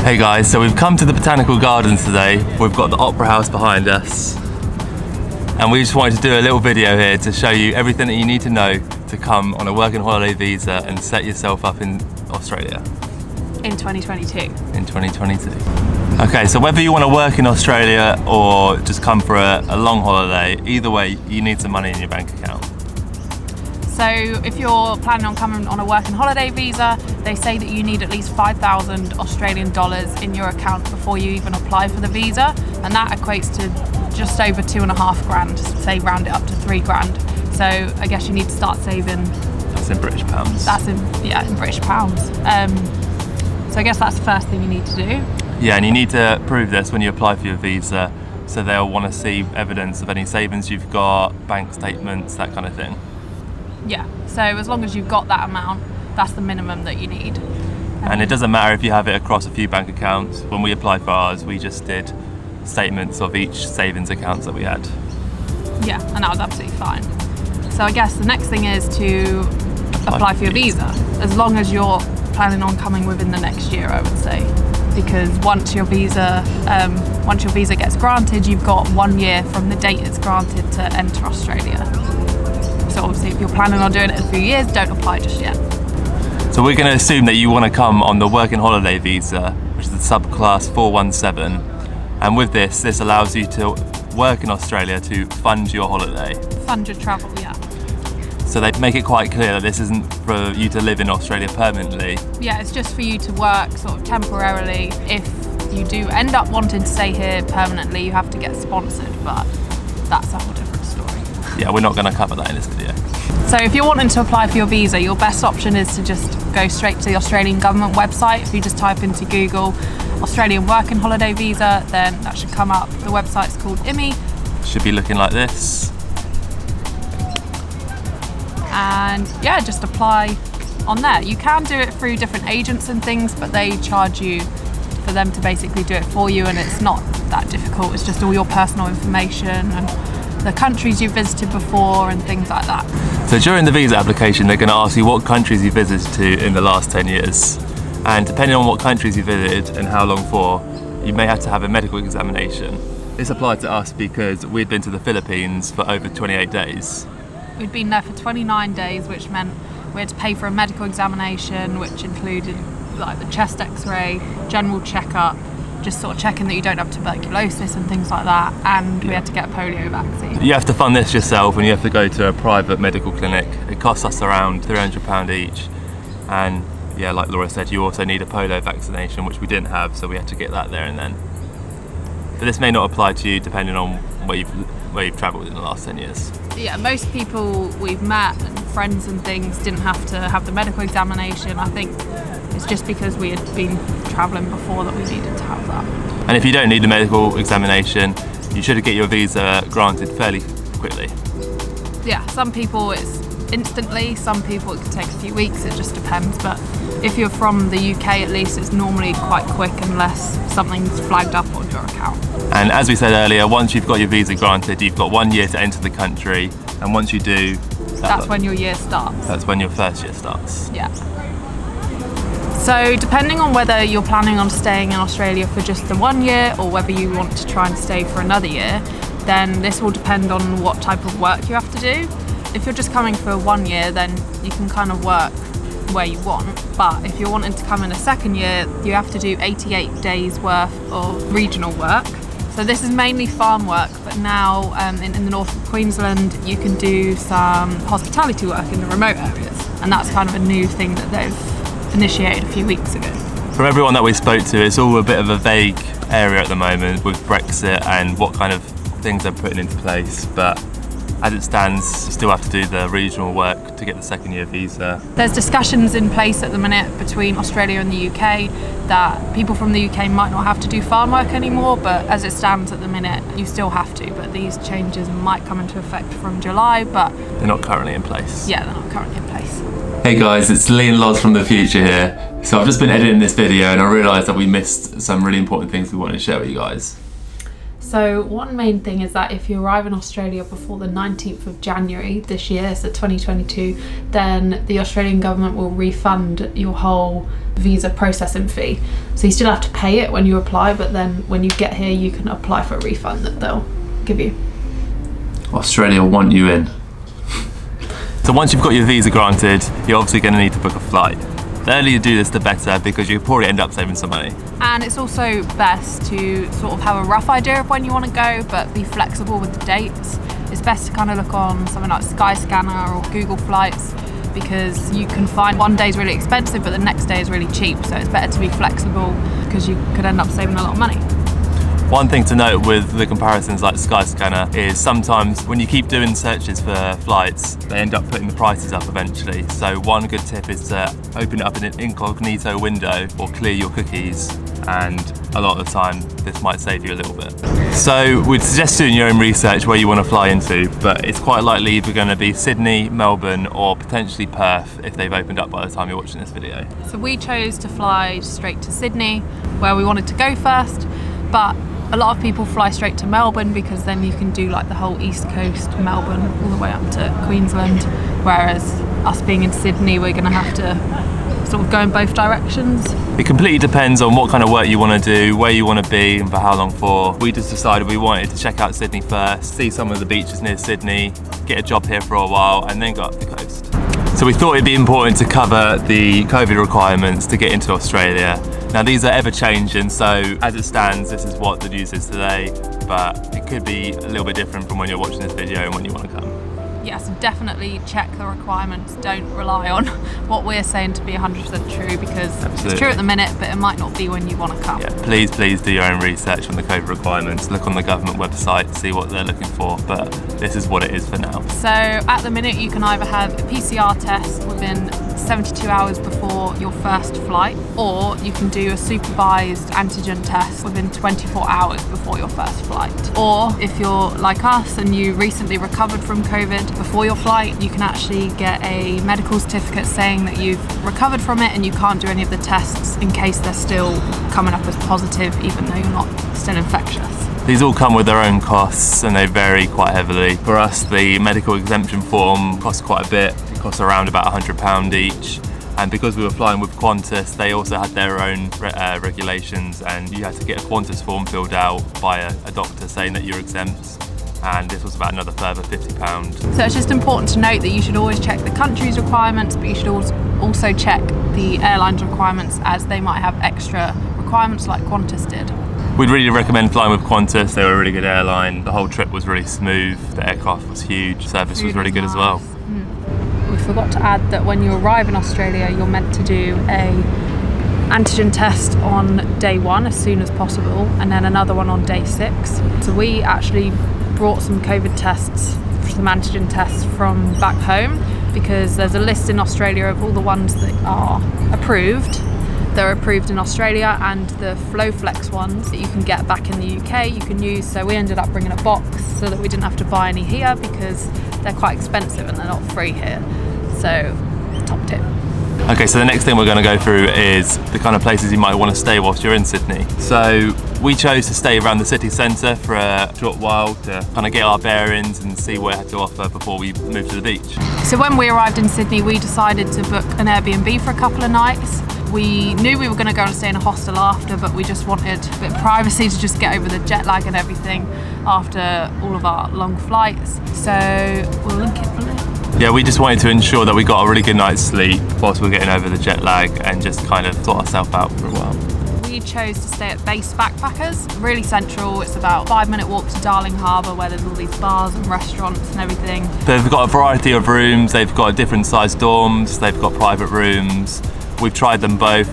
Hey guys, so we've come to the Botanical Gardens today. We've got the Opera House behind us. And we just wanted to do a little video here to show you everything that you need to know to come on a working holiday visa and set yourself up in Australia. In 2022. In 2022. Okay, so whether you want to work in Australia or just come for a long holiday, either way, you need some money in your bank account. So if you're planning on coming on a working holiday visa, they say that you need at least 5,000 Australian dollars in your account before you even apply for the visa, and that equates to just over 2.5 grand, say round it up to 3 grand. So I guess you need to start saving. That's in British pounds. That's in British pounds. So I guess that's the first thing you need to do. Yeah, and you need to prove this when you apply for your visa, so they'll want to see evidence of any savings you've got, bank statements, that kind of thing. Yeah, so as long as you've got that amount, that's the minimum that you need. And it doesn't matter if you have it across a few bank accounts. When we applied for ours, we just did statements of each savings account that we had. Yeah, and that was absolutely fine. So I guess the next thing is to apply for your visa, as long as you're planning on coming within the next year, I would say. Because once your visa gets granted, you've got 1 year from the date it's granted to enter Australia. So obviously if you're planning on doing it in a few years, don't apply just yet. So we're going to assume that you want to come on the working holiday visa, which is the subclass 417. And with this allows you to work in Australia to fund your holiday. Fund your travel, yeah. So they make it quite clear that this isn't for you to live in Australia permanently. Yeah, it's just for you to work sort of temporarily. If you do end up wanting to stay here permanently, you have to get sponsored, but that's a whole different story. Yeah, we're not going to cover that in this video. So if you're wanting to apply for your visa, your best option is to just go straight to the Australian government website. If you just type into Google Australian Working Holiday Visa, then that should come up. The website's called IMI. Should be looking like this. And yeah, just apply on there. You can do it through different agents and things, but they charge you for them to basically do it for you, and it's not that difficult. It's just all your personal information and the countries you've visited before and things like that. So during the visa application, they're going to ask you what countries you visited to in the last 10 years. And depending on what countries you visited and how long for, you may have to have a medical examination. This applied to us because we'd been to the Philippines for over 28 days. We'd been there for 29 days, which meant we had to pay for a medical examination, which included like the chest x-ray, general checkup, just sort of checking that you don't have tuberculosis and things like that, and we had to get a polio vaccine. You have to fund this yourself, and you have to go to a private medical clinic. It costs us around £300 each, and yeah, like Laura said, you also need a polio vaccination, which we didn't have, so we had to get that there and then. But this may not apply to you depending on where you've travelled in the last 10 years. Yeah, most people we've met and friends and things didn't have to have the medical examination. I think it's just because we had been travelling before that we needed to have that. And if you don't need the medical examination, you should get your visa granted fairly quickly. Yeah, some people it's instantly, some people it could take a few weeks, it just depends. But if you're from the UK at least, it's normally quite quick unless something's flagged up on your account. And as we said earlier, once you've got your visa granted, you've got 1 year to enter the country, and once you do, that's when your year starts. That's when your first year starts. Yeah. So depending on whether you're planning on staying in Australia for just the 1 year or whether you want to try and stay for another year, then this will depend on what type of work you have to do. If you're just coming for 1 year, then you can kind of work where you want. But if you're wanting to come in a second year, you have to do 88 days worth of regional work. So this is mainly farm work, but now in the north of Queensland, you can do some hospitality work in the remote areas. And that's kind of a new thing that they've initiated a few weeks ago. From everyone that we spoke to, it's all a bit of a vague area at the moment with Brexit and what kind of things they're putting into place. But as it stands, you still have to do the regional work to get the second year visa. There's discussions in place at the minute between Australia and the UK that people from the UK might not have to do farm work anymore, but as it stands at the minute, you still have to. But these changes might come into effect from July, but they're not currently in place. Yeah, they're not currently in place. Hey guys, it's Lee and Loz from the future here. So I've just been editing this video and I realised that we missed some really important things we wanted to share with you guys. So one main thing is that if you arrive in Australia before the 19th of January this year, so 2022, then the Australian government will refund your whole visa processing fee. So you still have to pay it when you apply, but then when you get here you can apply for a refund that they'll give you. Australia want you in. So once you've got your visa granted, you're obviously going to need to book a flight. The earlier you do this, the better, because you probably end up saving some money. And it's also best to sort of have a rough idea of when you want to go, but be flexible with the dates. It's best to kind of look on something like Skyscanner or Google Flights, because you can find one day is really expensive, but the next day is really cheap. So it's better to be flexible because you could end up saving a lot of money. One thing to note with the comparisons like Skyscanner is sometimes when you keep doing searches for flights, they end up putting the prices up eventually. So one good tip is to open it up in an incognito window or clear your cookies, and a lot of the time this might save you a little bit. So we'd suggest doing your own research where you want to fly into, but it's quite likely either going to be Sydney, Melbourne or potentially Perth if they've opened up by the time you're watching this video. So we chose to fly straight to Sydney, where we wanted to go first, but a lot of people fly straight to Melbourne because then you can do like the whole east coast, Melbourne, all the way up to Queensland. Whereas us being in Sydney, we're going to have to sort of go in both directions. It completely depends on what kind of work you want to do, where you want to be and for how long for. We just decided we wanted to check out Sydney first, see some of the beaches near Sydney, get a job here for a while and then go up the coast. So we thought it'd be important to cover the COVID requirements to get into Australia. Now these are ever changing, so as it stands, this is what the news is today, but it could be a little bit different from when you're watching this video and when you want to come. Yes, definitely check the requirements. Don't rely on what we're saying to be 100% true, because Absolutely. It's true at the minute, but it might not be when you want to come. Yeah, please do your own research on the COVID requirements. Look on the government website, see what they're looking for, but this is what it is for now. So at the minute you can either have a PCR test within 72 hours before your first flight, or you can do a supervised antigen test within 24 hours before your first flight. Or if you're like us and you recently recovered from COVID before your flight, you can actually get a medical certificate saying that you've recovered from it and you can't do any of the tests in case they're still coming up as positive even though you're not still infectious. These all come with their own costs and they vary quite heavily. For us, the medical exemption form costs quite a bit. It costs around about £100 each. And because we were flying with Qantas, they also had their own regulations, and you had to get a Qantas form filled out by a doctor saying that you're exempt. And this was about another further £50. So it's just important to note that you should always check the country's requirements, but you should also check the airline's requirements, as they might have extra requirements like Qantas did. We'd really recommend flying with Qantas. They were a really good airline. The whole trip was really smooth. The aircraft was huge. Service was really good as well. We forgot to add that when you arrive in Australia, you're meant to do a antigen test on day 1 as soon as possible, and then another one on day 6. So we actually brought some COVID tests, some antigen tests from back home, because there's a list in Australia of all the ones that are approved. They're approved in Australia, and the FlowFlex ones that you can get back in the UK you can use. So we ended up bringing a box so that we didn't have to buy any here, because they're quite expensive and they're not free here. So top tip. Okay, so the next thing we're going to go through is the kind of places you might want to stay whilst you're in Sydney. So we chose to stay around the city centre for a short while to kind of get our bearings and see what it had to offer before we moved to the beach. So when we arrived in Sydney, we decided to book an Airbnb for a couple of nights. We knew we were going to go and stay in a hostel after, but we just wanted a bit of privacy to just get over the jet lag and everything after all of our long flights. So we'll link it below. Yeah, we just wanted to ensure that we got a really good night's sleep whilst we were getting over the jet lag and just kind of sort ourselves out for a while. We chose to stay at Base Backpackers, really central. It's about a 5-minute walk to Darling Harbour, where there's all these bars and restaurants and everything. They've got a variety of rooms, they've got different sized dorms, they've got private rooms. We've tried them both.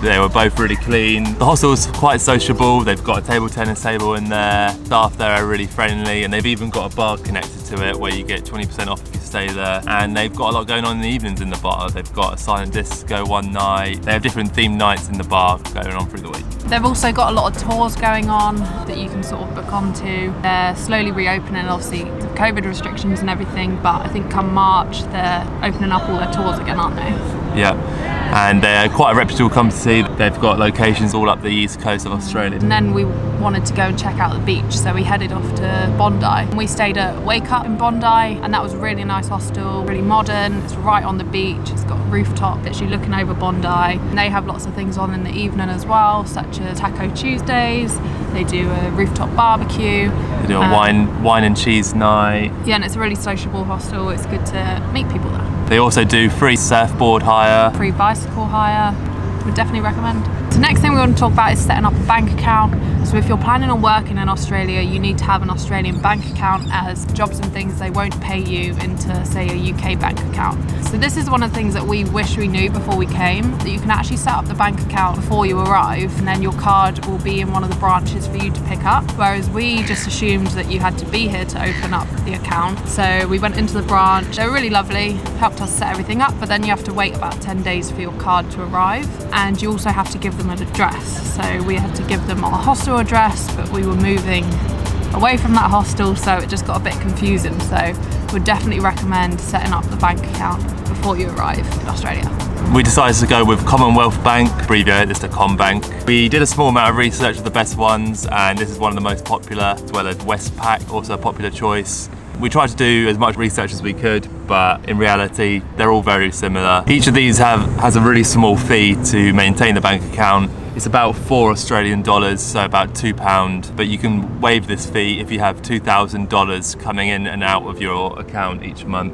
They were both really clean. The hostel's quite sociable. They've got a table tennis table in there. Staff there are really friendly, and they've even got a bar connected to it where you get 20% off if you stay there. And they've got a lot going on in the evenings in the bar. They've got a silent disco one night. They have different themed nights in the bar going on through the week. They've also got a lot of tours going on that you can sort of book onto. They're slowly reopening, obviously, the COVID restrictions and everything, but I think come March they're opening up all their tours again, aren't they? Yeah, and they're quite a reputable company. They've got locations all up the east coast of Australia. And then we wanted to go and check out the beach, so we headed off to Bondi. And we stayed at Wake Up in Bondi, and that was a really nice hostel, really modern. It's right on the beach. It's got a rooftop, literally looking over Bondi. And they have lots of things on in the evening as well, such as Taco Tuesdays. They do a rooftop barbecue. They do a wine and cheese night. Yeah, and it's a really sociable hostel. It's good to meet people there. They also do free surfboard hire. Free bicycle hire. Would definitely recommend. So next thing we want to talk about is setting up a bank account. So if you're planning on working in Australia, you need to have an Australian bank account, as jobs and things, they won't pay you into, say, a UK bank account. So this is one of the things that we wish we knew before we came, that you can actually set up the bank account before you arrive, and then your card will be in one of the branches for you to pick up, whereas we just assumed that you had to be here to open up the account. So we went into the branch. They were really lovely, helped us set everything up, but then you have to wait about 10 days for your card to arrive, and you also have to give them an address. So we had to give them our hostel address, but we were moving away from that hostel, so it just got a bit confusing. So would definitely recommend setting up the bank account before you arrive in Australia. We decided to go with Commonwealth Bank, abbreviate this to CommBank. We did a small amount of research of the best ones, and this is one of the most popular, as well as Westpac, also a popular choice. We tried to do as much research as we could, but in reality, they're all very similar. Each of these has a really small fee to maintain the bank account. It's about $4 Australian, so about £2, but you can waive this fee if you have $2,000 coming in and out of your account each month.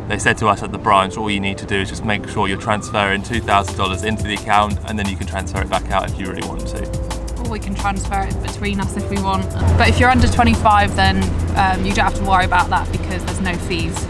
They said to us at the branch, all you need to do is just make sure you're transferring $2,000 into the account, and then you can transfer it back out if you really want to. Or we can transfer it between us if we want. But if you're under 25, then you don't have to worry about that because there's no fees.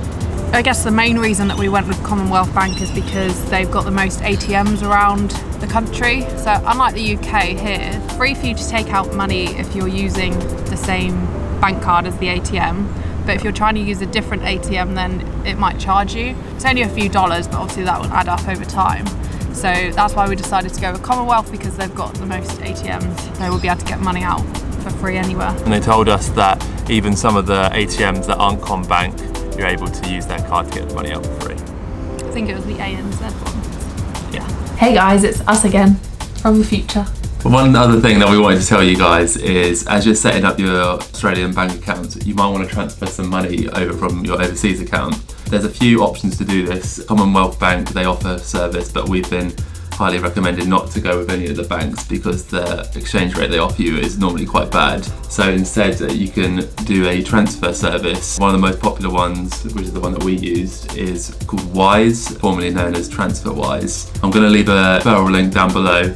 I guess the main reason that we went with Commonwealth Bank is because they've got the most ATMs around the country. So unlike the UK here, it's free for you to take out money if you're using the same bank card as the ATM. But if you're trying to use a different ATM, then it might charge you. It's only a few dollars, but obviously that will add up over time. So that's why we decided to go with Commonwealth, because they've got the most ATMs. So we'll be able to get money out for free anywhere. And they told us that even some of the ATMs that aren't CommBank, you're able to use their card to get the money out for free. I think it was the ANZ one. Yeah. Hey guys, it's us again from the future. One other thing that we wanted to tell you guys is, as you're setting up your Australian bank account, you might want to transfer some money over from your overseas account. There's a few options to do this. Commonwealth Bank, they offer service, but we've been highly recommended not to go with any of the banks because the exchange rate they offer you is normally quite bad. So instead you can do a transfer service. One of the most popular ones, which is the one that we used, is called Wise, formerly known as TransferWise. I'm going to leave a referral link down below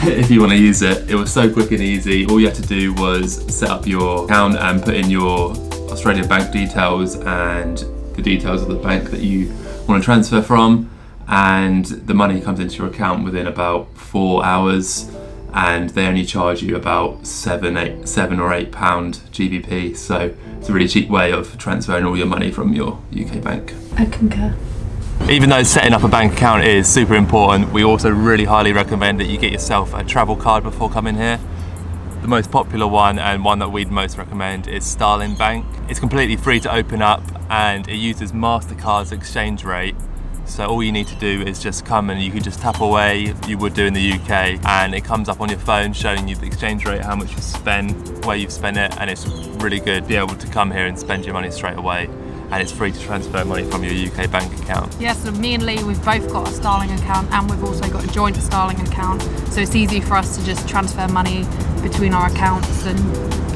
if you want to use it. It was so quick and easy. All you had to do was set up your account and put in your Australian bank details and the details of the bank that you want to transfer from, and the money comes into your account within about 4 hours, and they only charge you about £7 or £8 GBP. So it's a really cheap way of transferring all your money from your UK bank. I concur. Even though setting up a bank account is super important, we also really highly recommend that you get yourself a travel card before coming here. The most popular one, and one that we'd most recommend, is Starling Bank. It's completely free to open up, and it uses MasterCard's exchange rate. So all you need to do is just come and you can just tap away, you would do in the UK, and it comes up on your phone showing you the exchange rate, how much you spend, where you've spent it, and it's really good to be able to come here and spend your money straight away. And it's free to transfer money from your UK bank account. Yes, so me and Lee, we've both got a Starling account, and we've also got a joint Starling account. So it's easy for us to just transfer money between our accounts and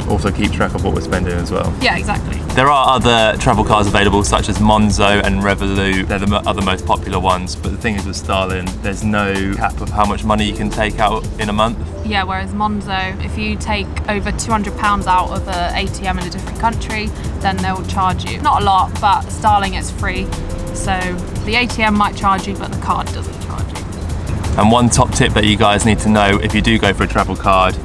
also keep track of what we're spending as well. Yeah, exactly. There are other travel cards available, such as Monzo and Revolut. They're the other most popular ones, but the thing is with Starling, there's no cap of how much money you can take out in a month. Yeah, whereas Monzo, if you take over £200 out of an ATM in a different country, then they'll charge you. Not a lot, but Starling is free. So the ATM might charge you, but the card doesn't charge you. And one top tip that you guys need to know if you do go for a travel card,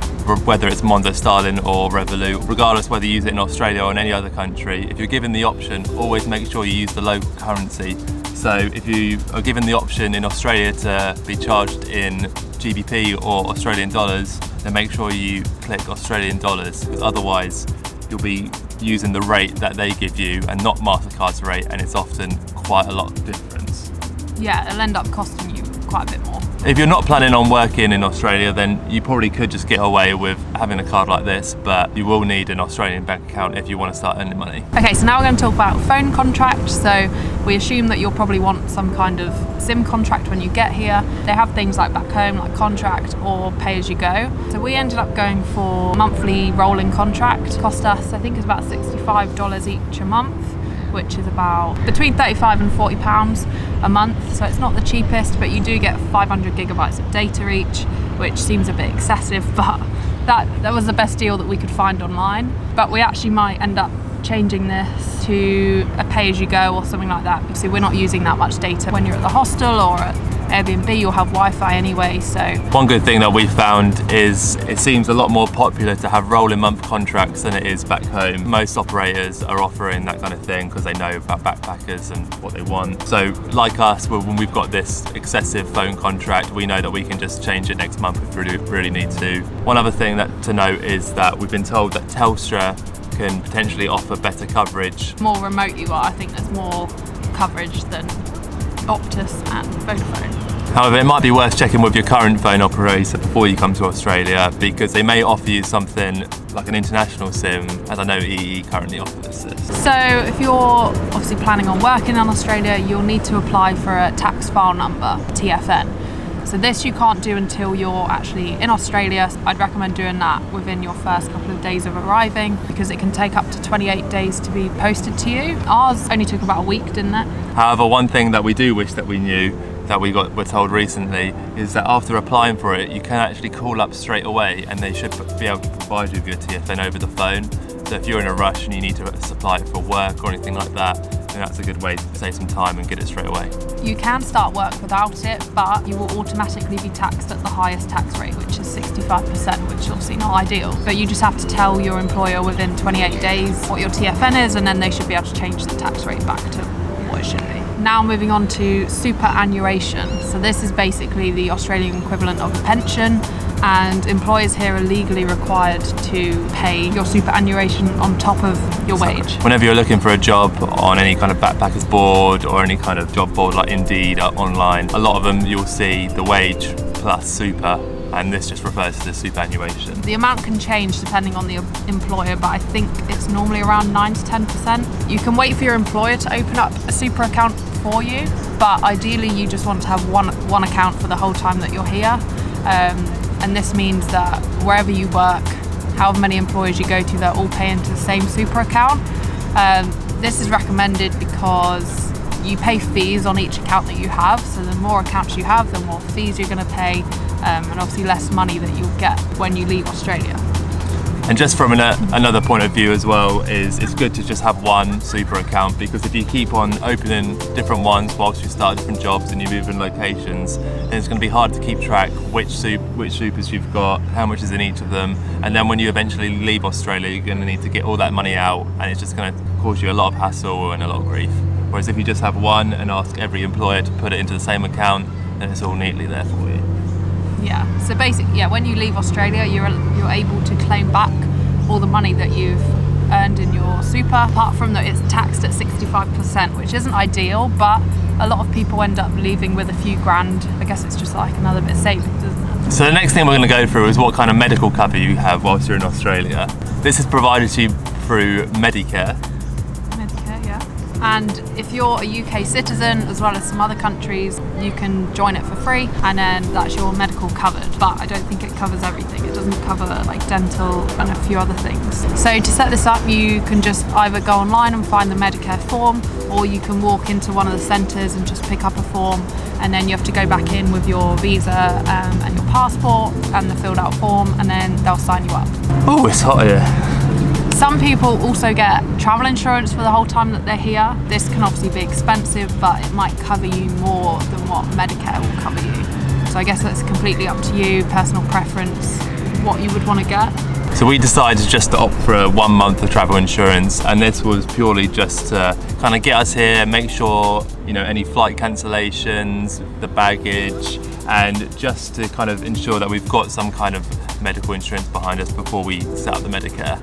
whether it's Monzo, Starling or Revolut, regardless whether you use it in Australia or in any other country, if you're given the option, always make sure you use the local currency. So if you are given the option in Australia to be charged in GBP or Australian dollars, then make sure you click Australian dollars, because otherwise you'll be using the rate that they give you and not MasterCard's rate, and it's often quite a lot of difference. Yeah, it'll end up costing you quite a bit more. If you're not planning on working in Australia, then you probably could just get away with having a card like this, but you will need an Australian bank account if you want to start earning money. Okay, so now we're going to talk about phone contract. So we assume that you'll probably want some kind of SIM contract when you get here. They have things like back home, like contract or pay as you go. So we ended up going for monthly rolling contract. Cost us, I think it's about $65 each a month, which is about between 35 and 40 pounds a month. So it's not the cheapest, but you do get 500 gigabytes of data each, which seems a bit excessive, but that was the best deal that we could find online. But we actually might end up changing this to a pay-as-you-go or something like that, because we're not using that much data. When you're at the hostel or at Airbnb, you'll have Wi-Fi anyway, so. One good thing that we found is it seems a lot more popular to have rolling month contracts than it is back home. Most operators are offering that kind of thing because they know about backpackers and what they want. So like us, when we've got this excessive phone contract, we know that we can just change it next month if we really need to. One other thing to note is that we've been told that Telstra can potentially offer better coverage. The more remote you are, I think there's more coverage than Optus and Vodafone. However, it might be worth checking with your current phone operator before you come to Australia, because they may offer you something like an international SIM, as I know EE currently offers this. So if you're obviously planning on working in Australia, you'll need to apply for a tax file number, TFN. So this you can't do until you're actually in Australia. I'd recommend doing that within your first couple of days of arriving, because it can take up to 28 days to be posted to you. Ours only took about a week, didn't it? However, one thing that we do wish that we knew, that we're told recently, is that after applying for it, you can actually call up straight away and they should be able to provide you with your TFN over the phone. So if you're in a rush and you need to supply it for work or anything like that, then that's a good way to save some time and get it straight away. You can start work without it, but you will automatically be taxed at the highest tax rate, which is 65%, which is obviously not ideal. But you just have to tell your employer within 28 days what your TFN is, and then they should be able to change the tax rate back to what it should be. Now moving on to superannuation. So this is basically the Australian equivalent of a pension, and employers here are legally required to pay your superannuation on top of your wage. Whenever you're looking for a job on any kind of backpackers board or any kind of job board like Indeed or online, a lot of them you'll see the wage plus super, and this just refers to the superannuation. The amount can change depending on the employer, but I think it's normally around 9 to 10%. You can wait for your employer to open up a super account for you, but ideally you just want to have one account for the whole time that you're here. And this means that wherever you work, however many employers you go to, they'll all pay into the same super account. This is recommended because you pay fees on each account that you have, so the more accounts you have, the more fees you're going to pay, and obviously less money that you'll get when you leave Australia. And just from another point of view as well, is it's good to just have one super account, because if you keep on opening different ones whilst you start different jobs and you move in locations, then it's going to be hard to keep track which supers you've got, how much is in each of them, and then when you eventually leave Australia, you're going to need to get all that money out, and it's just going to cause you a lot of hassle and a lot of grief. Whereas if you just have one and ask every employer to put it into the same account, then it's all neatly there for you. Yeah, so basically, when you leave Australia, you're able to claim back all the money that you've earned in your super, apart from that it's taxed at 65%, which isn't ideal, but a lot of people end up leaving with a few grand. I guess it's just like another bit of savings, isn't it? So the next thing we're going to go through is what kind of medical cover you have whilst you're in Australia. This is provided to you through Medicare. Medicare, yeah. And if you're a UK citizen, as well as some other countries, you can join it for free, and then that's your medical covered. But I don't think it covers everything. It doesn't cover like dental and a few other things. So to set this up, you can just either go online and find the Medicare form, or you can walk into one of the centres and just pick up a form, and then you have to go back in with your visa and your passport and the filled out form, and then they'll sign you up. Oh, it's hot here. Some people also get travel insurance for the whole time that they're here. This can obviously be expensive, but it might cover you more than what Medicare will cover you. So I guess that's completely up to you, personal preference, what you would want to get. So we decided just to opt for a 1 month of travel insurance, and this was purely just to kind of get us here, make sure, any flight cancellations, the baggage, and just to kind of ensure that we've got some kind of medical insurance behind us before we set up the Medicare.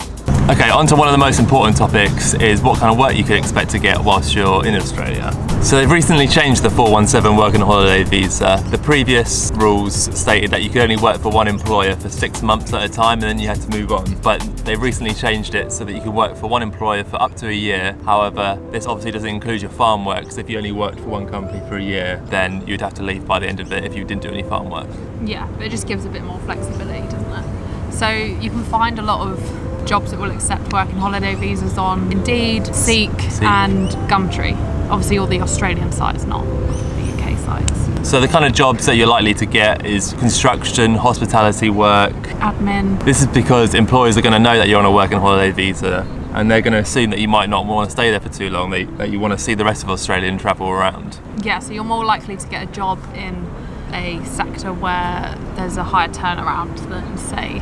Okay, on to one of the most important topics is what kind of work you can expect to get whilst you're in Australia. So they've recently changed the 417 work and holiday visa. The previous rules stated that you could only work for one employer for 6 months at a time and then you had to move on. But they've recently changed it so that you can work for one employer for up to a year. However, this obviously doesn't include your farm work, because if you only worked for one company for a year, then you'd have to leave by the end of it if you didn't do any farm work. Yeah, but it just gives a bit more flexibility, doesn't it? So you can find a lot of jobs that will accept work and holiday visas on Indeed, Seek and Gumtree. Obviously all the Australian sites, not the UK sites. So the kind of jobs that you're likely to get is construction, hospitality work. Admin. This is because employers are going to know that you're on a work and holiday visa, and they're going to assume that you might not want to stay there for too long, that you want to see the rest of Australia and travel around. Yeah, so you're more likely to get a job in a sector where there's a higher turnaround than, say,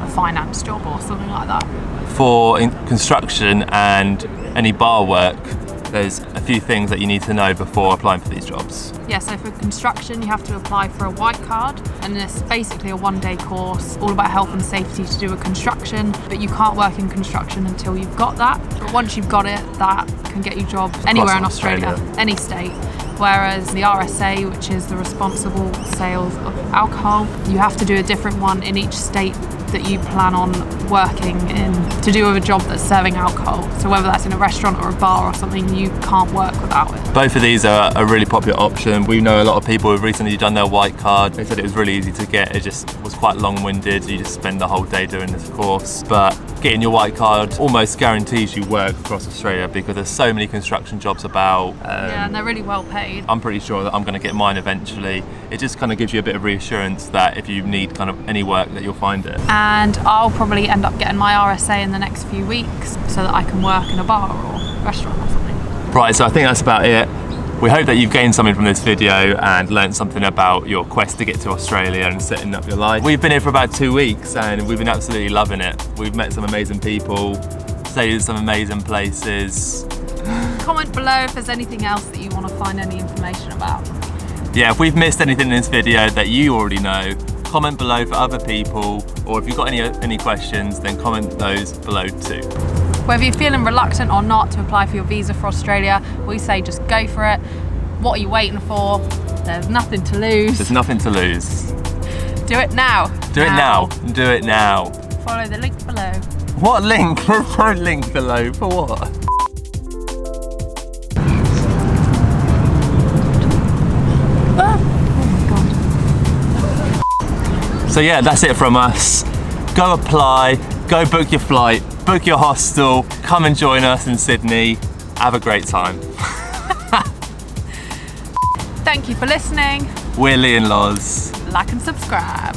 a finance job or something like that. For construction and any bar work, there's a few things that you need to know before applying for these jobs. Yeah, so for construction you have to apply for a white card, and it's basically a one-day course all about health and safety to do with construction, but you can't work in construction until you've got that. But once you've got it, that can get you jobs anywhere in Australia, any state. Whereas the RSA, which is the responsible sales of alcohol, you have to do a different one in each state that you plan on working in to do with a job that's serving alcohol. So whether that's in a restaurant or a bar or something, you can't work without it. Both of these are a really popular option. We know a lot of people who've recently done their white card. They said it was really easy to get. It just was quite long-winded. You just spend the whole day doing this course. But getting your white card almost guarantees you work across Australia, because there's so many construction jobs about. Yeah, and they're really well paid. I'm pretty sure that I'm going to get mine eventually. It just kind of gives you a bit of reassurance that if you need kind of any work, that you'll find it. And I'll probably end up getting my RSA in the next few weeks so that I can work in a bar or restaurant or something. Right, so I think that's about it. We hope that you've gained something from this video and learned something about your quest to get to Australia and setting up your life. We've been here for about 2 weeks and we've been absolutely loving it. We've met some amazing people, stayed in some amazing places. Comment below if there's anything else that you want to find any information about. Yeah, if we've missed anything in this video that you already know, comment below for other people, or if you've got any questions, then comment those below too. Whether you're feeling reluctant or not to apply for your visa for Australia, we say just go for it. What are you waiting for? There's nothing to lose. There's nothing to lose. Do it now. Do it now. Do it now. Follow the link below. What link? There's no link below. For what? So yeah, that's it from us. Go apply, go book your flight, book your hostel, come and join us in Sydney. Have a great time. Thank you for listening. We're Lee and Loz. Like and subscribe.